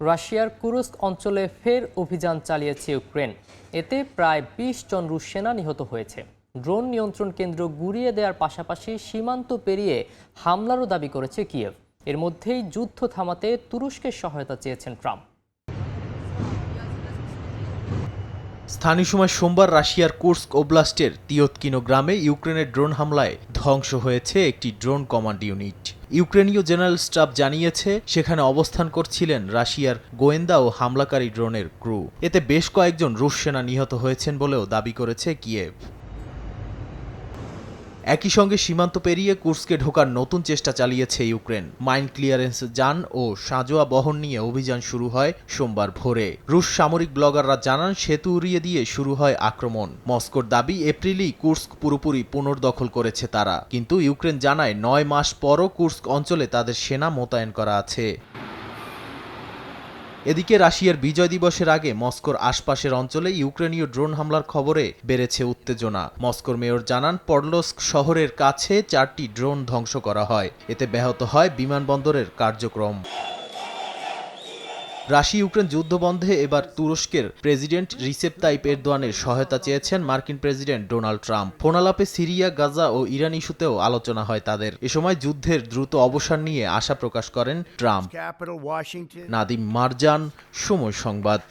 রাশিয়ার কুরস্ক অঞ্চলে ফের অভিযান চালিয়েছে ইউক্রেন। এতে প্রায় ২০ জন রুশ সেনা নিহত হয়েছে। ড্রোন নিয়ন্ত্রণ কেন্দ্র গুঁড়িয়ে দেওয়ার পাশাপাশি সীমান্ত পেরিয়ে হামলারও দাবি করেছে কিয়েভ। এর মধ্যেই যুদ্ধ থামাতে তুরস্কের সহায়তা চেয়েছেন ট্রাম্প। স্থানীয় সময় সোমবার রাশিয়ার কুর্স্ক ওব্লাস্টের তিয়তকিনো গ্রামে ইউক্রেনের ড্রোন হামলায় ধ্বংস হয়েছে একটি ড্রোন কমান্ড ইউনিট। ইউক্রেনীয় জেনারেল স্টাফ জানিয়েছে সেখানে অবস্থান করছিলেন রাশিয়ার গোয়েন্দা ও হামলাকারী ড্রোনের ক্রু। এতে বেশ কয়েকজন রুশ সেনা নিহত হয়েছেন বলেও দাবি করেছে কিয়েভ। একই সঙ্গে সীমান্ত পেরিয়ে কুর্স্কে ঢোকার নতুন চেষ্টা চালিয়েছে ইউক্রেন। মাইন ক্লিয়ারেন্স যান ও সাঁজোয়া বহন নিয়ে অভিযান শুরু হয় সোমবার ভোরে। রুশ সামরিক ব্লগাররা জানান সেতু উড়িয়ে দিয়ে শুরু হয় আক্রমণ। মস্কোর দাবি এপ্রিলেই কুর্স্ক পুরোপুরি পুনর্দখল করেছে তারা, কিন্তু ইউক্রেন জানায় ৯ মাস পরও কুর্স্ক অঞ্চলে তাদের সেনা মোতায়েন করা আছে। এদিকে রাশিয়ার বিজয় দিবসের আগে মস্কোর আশপাশের অঞ্চলে ইউক্রেনীয় ড্রোন হামলার খবরে বেড়েছে উত্তেজনা। মস্কোর মেয়র জানান পডলস্ক শহরের কাছে 4টি ড্রোন ধ্বংস করা হয়। এতে ব্যাহত হয় বিমানবন্দরের কার্যক্রম। রাশিয়া ইউক্রেন যুদ্ধ বন্ধে এবার তুরস্কের প্রেসিডেন্ট রিসেপ তাইপ এরদোয়ানের সহায়তা চেয়েছেন মার্কিন প্রেসিডেন্ট ডোনাল্ড ট্রাম্প। ফোনালাপে সিরিয়া, গাজা ও ইরান ইস্যুতেও আলোচনা হয় তাদের। এ সময় যুদ্ধের দ্রুত অবসান নিয়ে আশা প্রকাশ করেন ট্রাম্প। নাদিম মারজান, সময় সংবাদ।